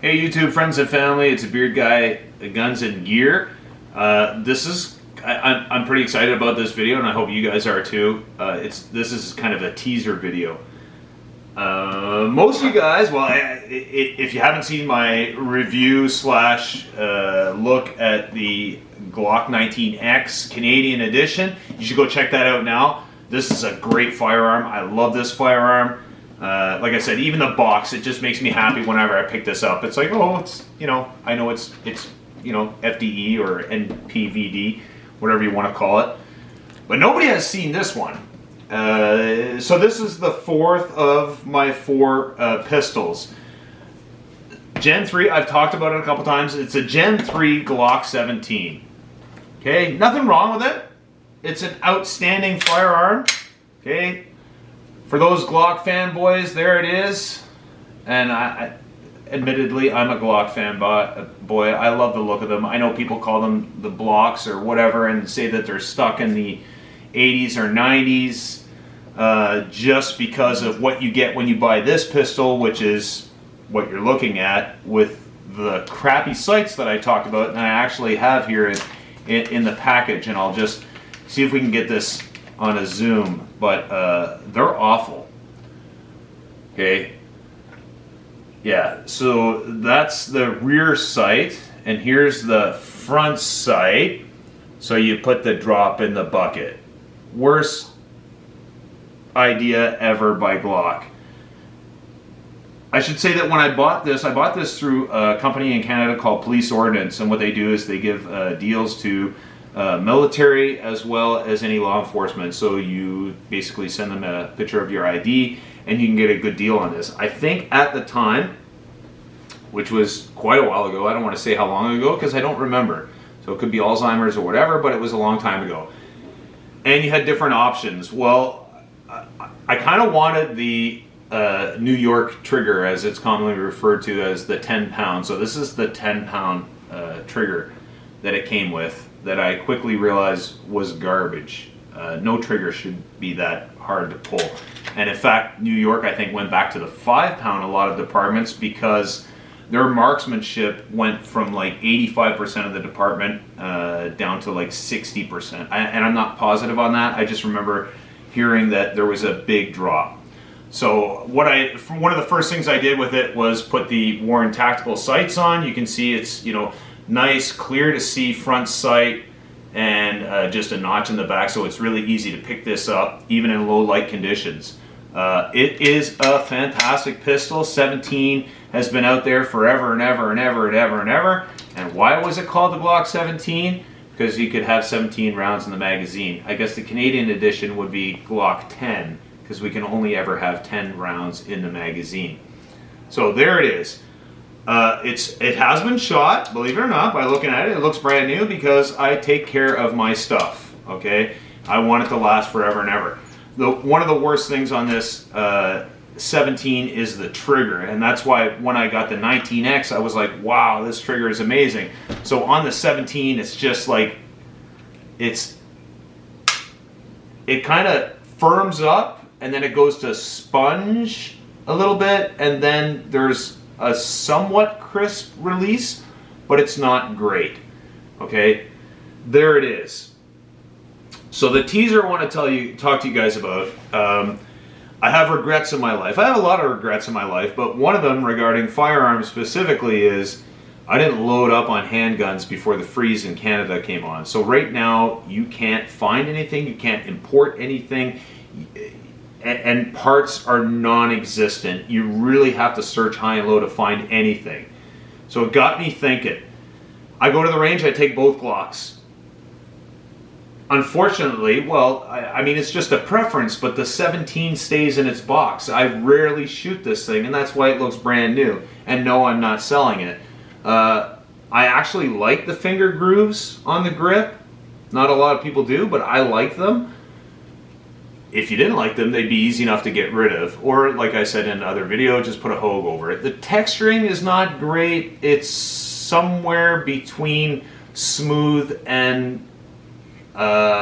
Hey YouTube friends and family, it's a Beard Guy, Guns and Gear. I'm pretty excited about this video, and I hope you guys are too. This is kind of a teaser video. Most of you guys, well, if you haven't seen my review slash look at the Glock 19X Canadian edition, you should go check that out now. This is a great firearm. I love this firearm. Like I said, even the box, it just makes me happy whenever I pick this up. It's like, oh, it's, you know, I know it's you know, FDE or NPVD, whatever you want to call it. But nobody has seen this one. So this is the fourth of my four pistols. Gen 3, I've talked about it a couple times. It's a Gen 3 Glock 17. Okay, nothing wrong with it. It's an outstanding firearm. Okay. For those Glock fanboys, there it is. And admittedly, I'm a Glock boy. I love the look of them. I know people call them the blocks or whatever and say that they're stuck in the 80s or 90s just because of what you get when you buy this pistol, which is what you're looking at with the crappy sights that I talked about, and I actually have here in the package, and I'll just see if we can get this on a zoom, but they're awful. Okay, yeah, so that's the rear sight, and here's the front sight. So you put the drop in the bucket. Worst idea ever by Glock. I should say that when I bought this through a company in Canada called Police Ordnance, and what they do is they give deals to military as well as any law enforcement. So you basically send them a picture of your ID and you can get a good deal on this. I think at the time, which was quite a while ago, I don't want to say how long ago because I don't remember. So it could be Alzheimer's or whatever, but it was a long time ago. And you had different options. Well, I kind of wanted the New York trigger, as it's commonly referred to as the 10 pound. So this is the 10 pound trigger that it came with, that I quickly realized was garbage. No trigger should be that hard to pull. And in fact, New York, I think, went back to the 5 pound a lot of departments because their marksmanship went from like 85% of the department down to like 60%. And I'm not positive on that. I just remember hearing that there was a big drop. So one of the first things I did with it was put the Warren Tactical sights on. You can see it's, you know, nice, clear to see front sight, and just a notch in the back, so it's really easy to pick this up even in low light conditions. It is a fantastic pistol. 17 has been out there forever and ever and ever and ever and ever. And why was it called the Glock 17? Because you could have 17 rounds in the magazine. I guess the Canadian edition would be Glock 10, because we can only ever have 10 rounds in the magazine. So there it is. It has been shot, believe it or not, by looking at it. It looks brand new because I take care of my stuff, okay? I want it to last forever and ever. One of the worst things on this 17 is the trigger, and that's why when I got the 19X, I was like, wow, this trigger is amazing. So on the 17, it's just like, it kind of firms up, and then it goes to sponge a little bit, and then there's a somewhat crisp release, but it's not great. Okay, there it is. So the teaser I want to talk to you guys about. I have regrets in my life. I have a lot of regrets in my life, but one of them regarding firearms specifically is I didn't load up on handguns before the freeze in Canada came on. So right now you can't find anything, you can't import anything, and parts are non-existent. You really have to search high and low to find anything. So it got me thinking. I go to the range, I take both Glocks. Unfortunately, well, I mean, it's just a preference, but the 17 stays in its box. I rarely shoot this thing, and that's why it looks brand new. And no, I'm not selling it. I actually like the finger grooves on the grip. Not a lot of people do, but I like them. If you didn't like them, they'd be easy enough to get rid of. Or, like I said in another video, just put a Hogue over it. The texturing is not great. It's somewhere between smooth and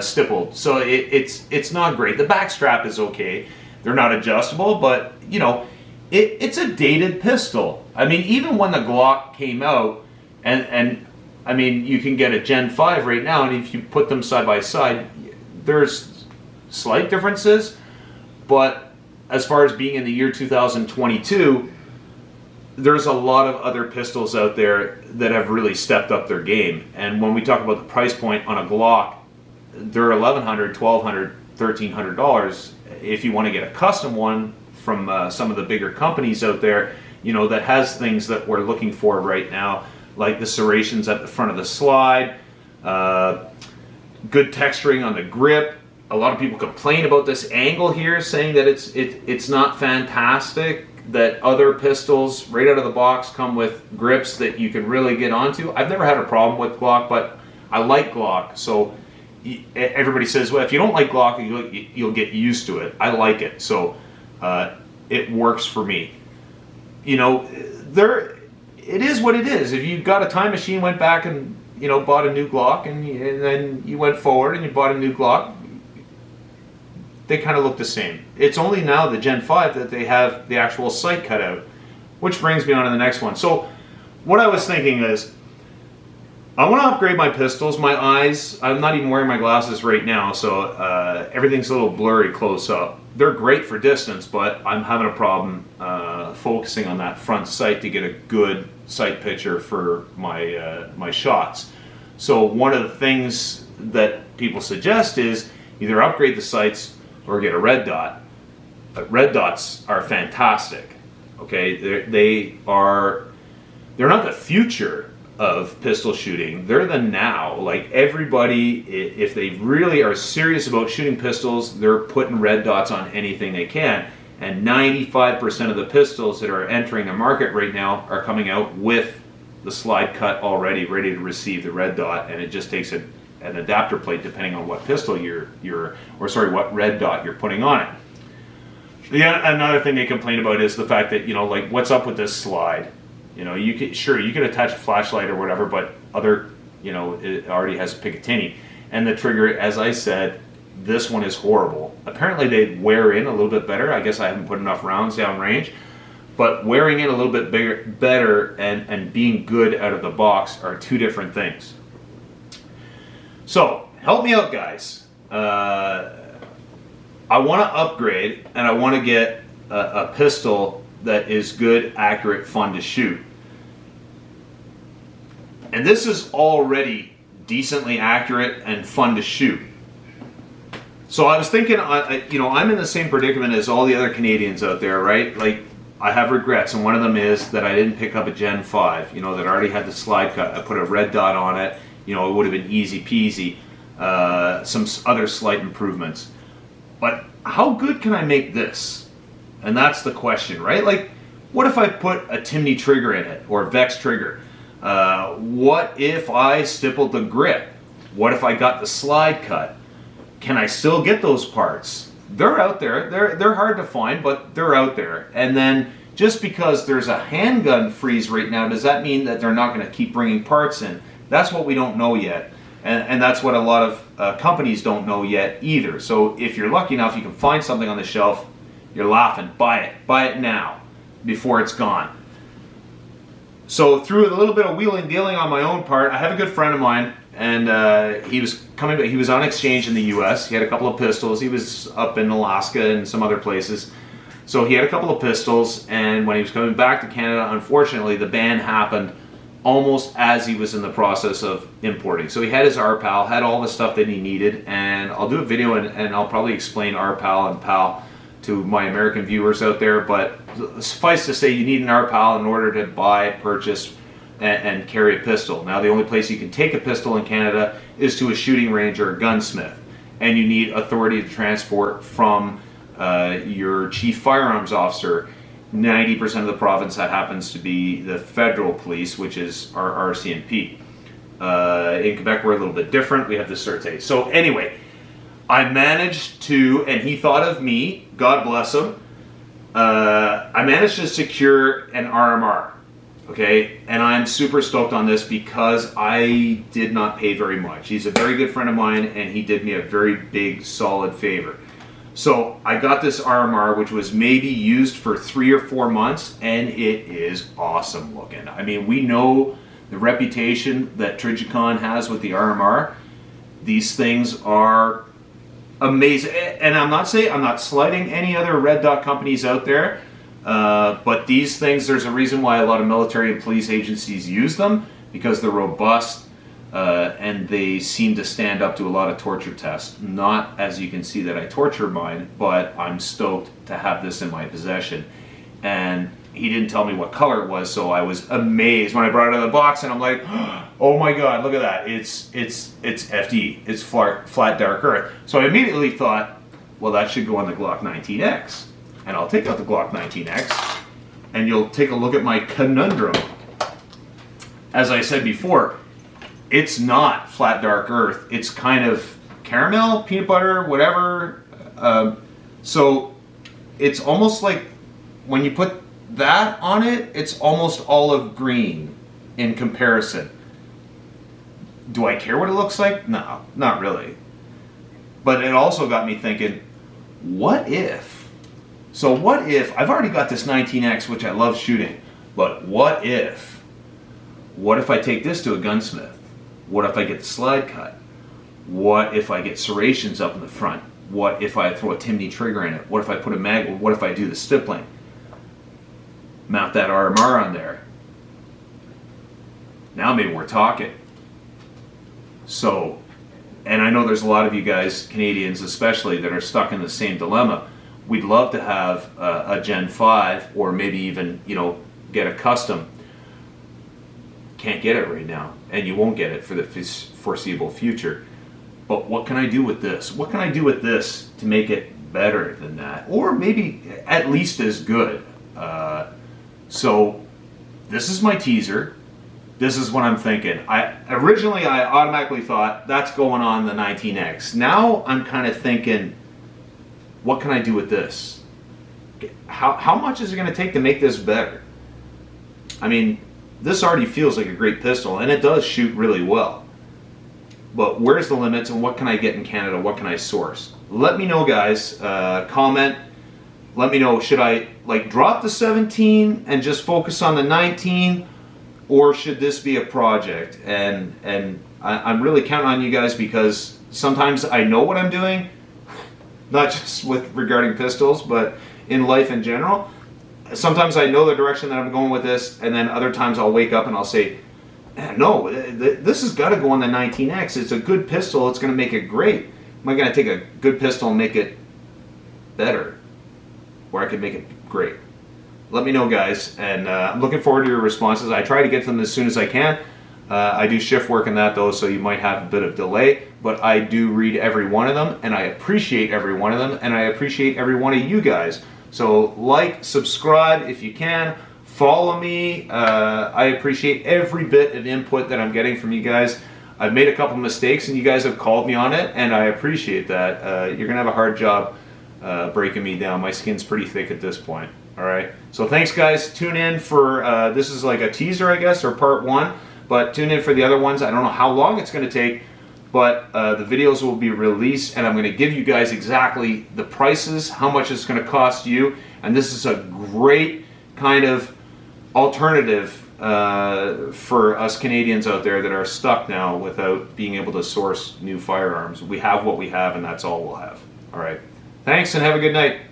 stippled. So it's not great. The back strap is okay. They're not adjustable, but, you know, it's a dated pistol. I mean, even when the Glock came out, and I mean, you can get a Gen 5 right now, and if you put them side by side, there's slight differences, but as far as being in the year 2022, there's a lot of other pistols out there that have really stepped up their game. And when we talk about the price point on a Glock, they're $1,100, $1,200, $1,300. If you want to get a custom one from some of the bigger companies out there, you know, that has things that we're looking for right now, like the serrations at the front of the slide, good texturing on the grip. A lot of people complain about this angle here, saying that it's not fantastic, that other pistols right out of the box come with grips that you can really get onto. I've never had a problem with Glock, but I like Glock. So everybody says, well, if you don't like Glock, you'll get used to it. I like it, so it works for me. You know, it is what it is. If you got a time machine, went back and, you know, bought a new Glock, and then you went forward and you bought a new Glock, they kind of look the same. It's only now the Gen 5 that they have the actual sight cut out, which brings me on to the next one. So what I was thinking is, I want to upgrade my pistols. My eyes, I'm not even wearing my glasses right now, so everything's a little blurry close up. They're great for distance, but I'm having a problem focusing on that front sight to get a good sight picture for my shots. So one of the things that people suggest is either upgrade the sights or get a red dot. But red dots are fantastic. Okay, they're not the future of pistol shooting. They're the now. Like, everybody, if they really are serious about shooting pistols, they're putting red dots on anything they can. And 95% of the pistols that are entering the market right now are coming out with the slide cut already, ready to receive the red dot, and it just takes an adapter plate depending on what pistol what red dot you're putting on it. Another thing they complain about is the fact that, you know, like, what's up with this slide? You know, you can attach a flashlight or whatever, but it already has a Picatinny. And the trigger, as I said, this one is horrible. Apparently they wear in a little bit better. I guess I haven't put enough rounds down range, but wearing in a little bit better and being good out of the box are two different things. So help me out, guys. I want to upgrade, and I want to get a pistol that is good, accurate, fun to shoot. And this is already decently accurate and fun to shoot. So I was thinking, I'm in the same predicament as all the other Canadians out there, right? Like, I have regrets, and one of them is that I didn't pick up a Gen 5, that already had the slide cut. I put a red dot on it. It would have been easy peasy. Some other slight improvements. But how good can I make this? And that's the question, right? Like, what if I put a Timney trigger in it, or Vex trigger? What if I stippled the grip? What if I got the slide cut? Can I still get those parts? They're out there. They're hard to find, but they're out there. And then, just because there's a handgun freeze right now, does that mean that they're not going to keep bringing parts in? That's what we don't know yet. And that's what a lot of companies don't know yet either. So if you're lucky enough, you can find something on the shelf, you're laughing, buy it. Buy it now, before it's gone. So through a little bit of wheeling dealing on my own part, I have a good friend of mine, and he was on exchange in the US. He had a couple of pistols. He was up in Alaska and some other places. So he had a couple of pistols, and when he was coming back to Canada, unfortunately, the ban happened almost as he was in the process of importing. So he had his RPAL, had all the stuff that he needed, and I'll do a video and I'll probably explain RPAL and PAL to my American viewers out there, but suffice to say, you need an RPAL in order to buy, purchase, and carry a pistol. Now, the only place you can take a pistol in Canada is to a shooting range or a gunsmith, and you need authority to transport from your chief firearms officer. 90% of the province, that happens to be the federal police, which is our RCMP. In Quebec, we're a little bit different. We have the Sûreté. So anyway, I managed to, and he thought of me, God bless him, I managed to secure an RMR, okay? And I'm super stoked on this because I did not pay very much. He's a very good friend of mine, and he did me a very big, solid favor. So I got this RMR, which was maybe used for 3 or 4 months, and it is awesome looking. I mean, we know the reputation that Trijicon has with the RMR. These things are amazing, and I'm not slighting any other red dot companies out there, but these things, there's a reason why a lot of military and police agencies use them, because they're robust. And they seem to stand up to a lot of torture tests. Not, as you can see, that I torture mine, but I'm stoked to have this in my possession. And he didn't tell me what color it was, so I was amazed when I brought it out of the box, and I'm like, oh my god, look at that. It's FD. It's flat dark earth. So I immediately thought, well, that should go on the Glock 19X. And I'll take out the Glock 19X, and you'll take a look at my conundrum. As I said before, it's not flat dark earth. It's kind of caramel, peanut butter, whatever. So it's almost like when you put that on it, it's almost olive green in comparison. Do I care what it looks like? No, not really. But it also got me thinking, what if? So what if, I've already got this 19X, which I love shooting, but what if I take this to a gunsmith? What if I get the slide cut? What if I get serrations up in the front? What if I throw a Timney trigger in it? What if I put a mag? What if I do the stippling? Mount that RMR on there. Now maybe we're talking. So, and I know there's a lot of you guys, Canadians especially, that are stuck in the same dilemma. We'd love to have a Gen 5, or maybe even, get a custom. Can't get it right now, and you won't get it for the foreseeable future. But what can I do with this? What can I do with this to make it better than that, or maybe at least as good? So this is my teaser. This is what I'm thinking. Originally I automatically thought that's going on the 19X. Now I'm kind of thinking, what can I do with this? How much is it going to take to make this better? I mean, this already feels like a great pistol, and it does shoot really well. But where's the limits, and what can I get in Canada? What can I source? Let me know, guys. Comment. Let me know, should I drop the 17 and just focus on the 19, or should this be a project? And I'm really counting on you guys, because sometimes I know what I'm doing, not just regarding pistols, but in life in general. Sometimes I know the direction that I'm going with this, and then other times I'll wake up and I'll say, no, this has got to go on the 19X. It's a good pistol. It's going to make it great. Am I going to take a good pistol and make it better? Or I could make it great? Let me know, guys, and I'm looking forward to your responses. I try to get them as soon as I can. I do shift work in that, though, so you might have a bit of delay, but I do read every one of them, and I appreciate every one of them, and I appreciate every one of you guys. So like, subscribe if you can, follow me. I appreciate every bit of input that I'm getting from you guys. I've made a couple mistakes, and you guys have called me on it, and I appreciate that. You're gonna have a hard job breaking me down. My skin's pretty thick at this point. All right, so thanks, guys. Tune in for this is like a teaser, I guess, or part 1, but tune in for the other ones. I don't know how long it's going to take, but the videos will be released, and I'm going to give you guys exactly the prices, how much it's going to cost you, and this is a great kind of alternative for us Canadians out there that are stuck now without being able to source new firearms. We have what we have, and that's all we'll have. All right, thanks, and have a good night.